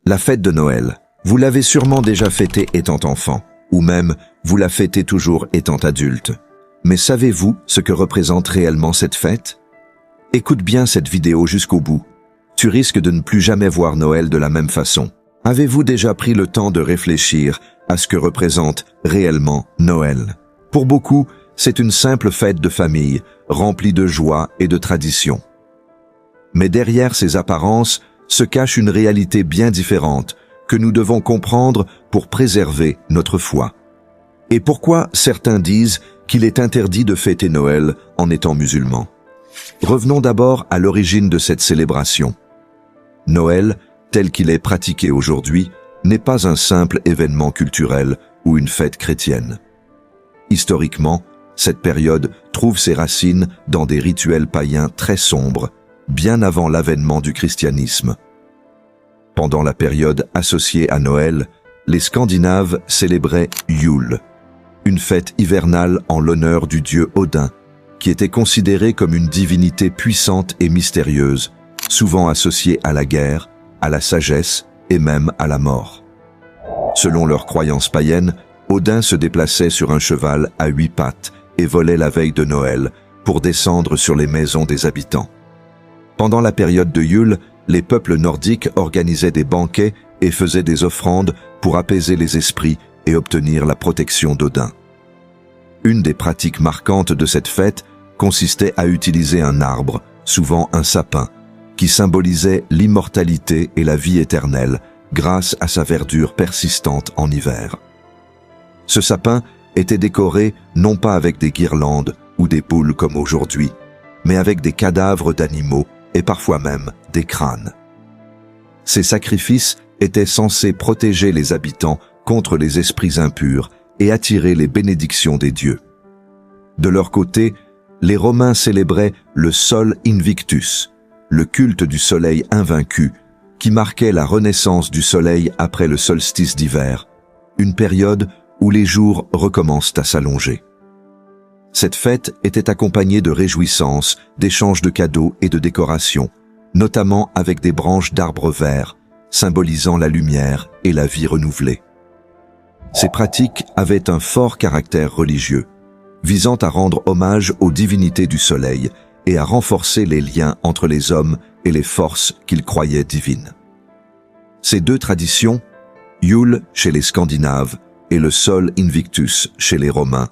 La fête de Noël, vous l'avez sûrement déjà fêtée étant enfant, ou même vous la fêtez toujours étant adulte. Mais savez-vous ce que représente réellement cette fête? Écoute bien cette vidéo jusqu'au bout. Tu risques de ne plus jamais voir Noël de la même façon. Avez-vous déjà pris le temps de réfléchir à ce que représente réellement Noël? Pour beaucoup, c'est une simple fête de famille, remplie de joie et de tradition. Mais derrière ces apparences se cache une réalité bien différente que nous devons comprendre pour préserver notre foi. Et pourquoi certains disent qu'il est interdit de fêter Noël en étant musulman? Revenons d'abord à l'origine de cette célébration. Noël, tel qu'il est pratiqué aujourd'hui, n'est pas un simple événement culturel ou une fête chrétienne. Historiquement, cette période trouve ses racines dans des rituels païens très sombres, bien avant l'avènement du christianisme. Pendant la période associée à Noël, les Scandinaves célébraient Yule, une fête hivernale en l'honneur du dieu Odin, qui était considéré comme une divinité puissante et mystérieuse, souvent associée à la guerre, à la sagesse et même à la mort. Selon leurs croyances païennes, Odin se déplaçait sur un cheval à 8 pattes et volait la veille de Noël pour descendre sur les maisons des habitants. Pendant la période de Yule, les peuples nordiques organisaient des banquets et faisaient des offrandes pour apaiser les esprits et obtenir la protection d'Odin. Une des pratiques marquantes de cette fête consistait à utiliser un arbre, souvent un sapin, qui symbolisait l'immortalité et la vie éternelle grâce à sa verdure persistante en hiver. Ce sapin était décoré non pas avec des guirlandes ou des boules comme aujourd'hui, mais avec des cadavres d'animaux et parfois même des crânes. Ces sacrifices étaient censés protéger les habitants contre les esprits impurs et attirer les bénédictions des dieux. De leur côté, les Romains célébraient le Sol Invictus, le culte du soleil invaincu, qui marquait la renaissance du soleil après le solstice d'hiver, une période où les jours recommencent à s'allonger. Cette fête était accompagnée de réjouissances, d'échanges de cadeaux et de décorations, notamment avec des branches d'arbres verts, symbolisant la lumière et la vie renouvelée. Ces pratiques avaient un fort caractère religieux, visant à rendre hommage aux divinités du soleil et à renforcer les liens entre les hommes et les forces qu'ils croyaient divines. Ces deux traditions, Yule chez les Scandinaves et le Sol Invictus chez les Romains,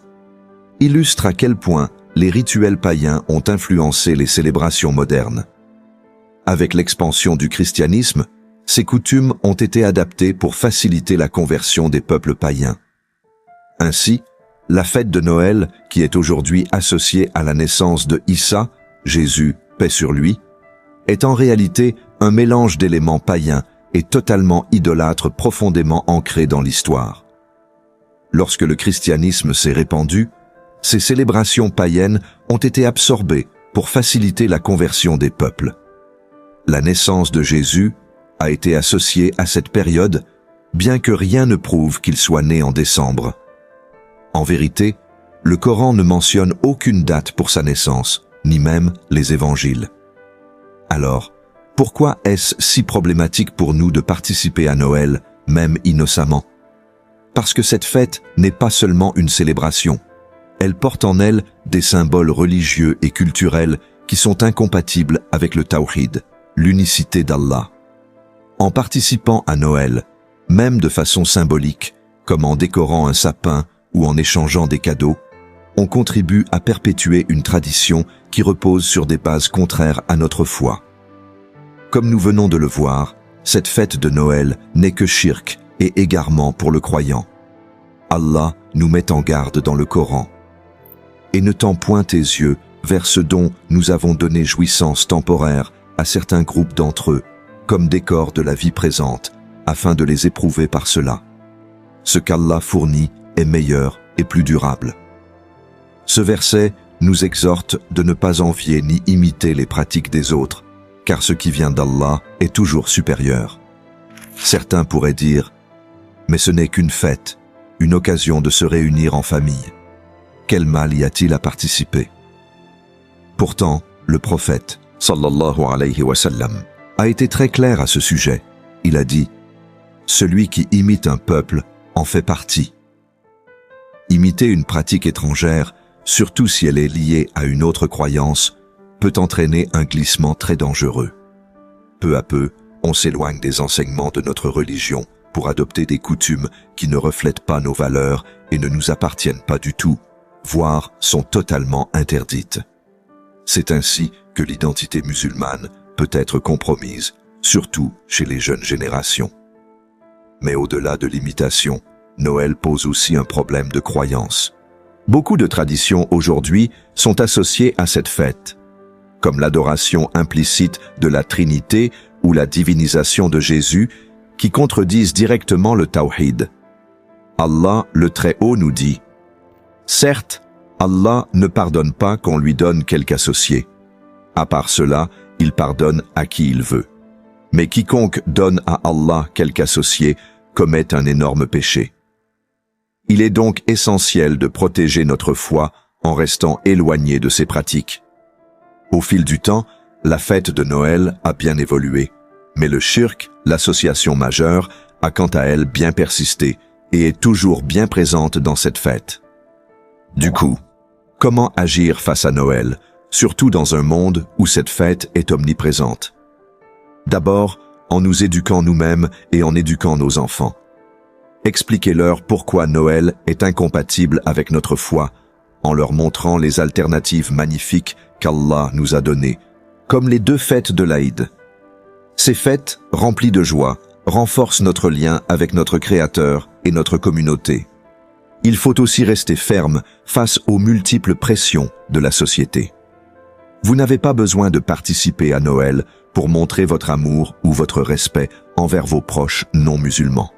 illustrent à quel point les rituels païens ont influencé les célébrations modernes. Avec l'expansion du christianisme, ces coutumes ont été adaptées pour faciliter la conversion des peuples païens. Ainsi, la fête de Noël, qui est aujourd'hui associée à la naissance de Issa, Jésus, paix sur lui, est en réalité un mélange d'éléments païens et totalement idolâtres profondément ancrés dans l'histoire. Lorsque le christianisme s'est répandu, ces célébrations païennes ont été absorbées pour faciliter la conversion des peuples. La naissance de Jésus a été associée à cette période, bien que rien ne prouve qu'il soit né en décembre. En vérité, le Coran ne mentionne aucune date pour sa naissance, ni même les évangiles. Alors, pourquoi est-ce si problématique pour nous de participer à Noël, même innocemment? Parce que cette fête n'est pas seulement une célébration. Elle porte en elle des symboles religieux et culturels qui sont incompatibles avec le tawhid, l'unicité d'Allah. En participant à Noël, même de façon symbolique, comme en décorant un sapin ou en échangeant des cadeaux, on contribue à perpétuer une tradition qui repose sur des bases contraires à notre foi. Comme nous venons de le voir, cette fête de Noël n'est que shirk et égarement pour le croyant. Allah nous met en garde dans le Coran. Et ne tends point tes yeux vers ce dont nous avons donné jouissance temporaire à certains groupes d'entre eux, comme décor de la vie présente, afin de les éprouver par cela. Ce qu'Allah fournit est meilleur et plus durable. Ce verset nous exhorte de ne pas envier ni imiter les pratiques des autres, car ce qui vient d'Allah est toujours supérieur. Certains pourraient dire, mais ce n'est qu'une fête, une occasion de se réunir en famille. Quel mal y a-t-il à participer? Pourtant, le prophète, sallallahu alayhi wa sallam, a été très clair à ce sujet. Il a dit, Celui qui imite un peuple en fait partie. Imiter une pratique étrangère, surtout si elle est liée à une autre croyance, peut entraîner un glissement très dangereux. Peu à peu, on s'éloigne des enseignements de notre religion pour adopter des coutumes qui ne reflètent pas nos valeurs et ne nous appartiennent pas du tout, voire sont totalement interdites. C'est ainsi que l'identité musulmane peut être compromise, surtout chez les jeunes générations. Mais au-delà de l'imitation, Noël pose aussi un problème de croyance. Beaucoup de traditions aujourd'hui sont associées à cette fête, comme l'adoration implicite de la Trinité ou la divinisation de Jésus, qui contredisent directement le tawhid. Allah, le Très-Haut, nous dit « Certes, Allah ne pardonne pas qu'on lui donne quelque associé. À part cela, il pardonne à qui il veut. Mais quiconque donne à Allah quelque associé commet un énorme péché. » Il est donc essentiel de protéger notre foi en restant éloigné de ces pratiques. Au fil du temps, la fête de Noël a bien évolué, mais le shirk, l'association majeure, a quant à elle bien persisté et est toujours bien présente dans cette fête. Du coup, comment agir face à Noël, surtout dans un monde où cette fête est omniprésente? D'abord, en nous éduquant nous-mêmes et en éduquant nos enfants. Expliquez-leur pourquoi Noël est incompatible avec notre foi, en leur montrant les alternatives magnifiques qu'Allah nous a données, comme les 2 fêtes de l'Aïd. Ces fêtes, remplies de joie, renforcent notre lien avec notre Créateur et notre communauté. Il faut aussi rester ferme face aux multiples pressions de la société. Vous n'avez pas besoin de participer à Noël pour montrer votre amour ou votre respect envers vos proches non musulmans.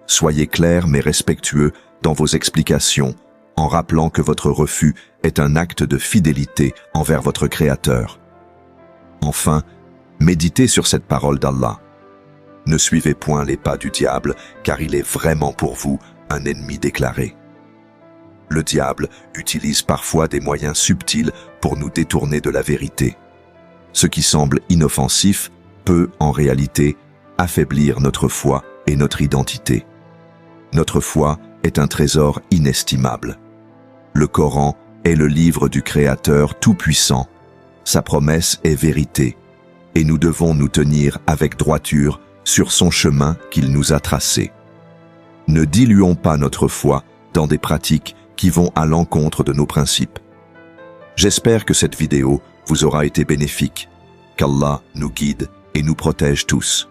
Soyez clairs mais respectueux dans vos explications, en rappelant que votre refus est un acte de fidélité envers votre Créateur. Enfin, méditez sur cette parole d'Allah. Ne suivez point les pas du diable, car il est vraiment pour vous un ennemi déclaré. Le diable utilise parfois des moyens subtils pour nous détourner de la vérité. Ce qui semble inoffensif peut, en réalité, affaiblir notre foi et notre identité. Notre foi est un trésor inestimable. Le Coran est le livre du Créateur tout-puissant. Sa promesse est vérité, et nous devons nous tenir avec droiture sur son chemin qu'il nous a tracé. Ne diluons pas notre foi dans des pratiques qui vont à l'encontre de nos principes. J'espère que cette vidéo vous aura été bénéfique. Qu'Allah nous guide et nous protège tous.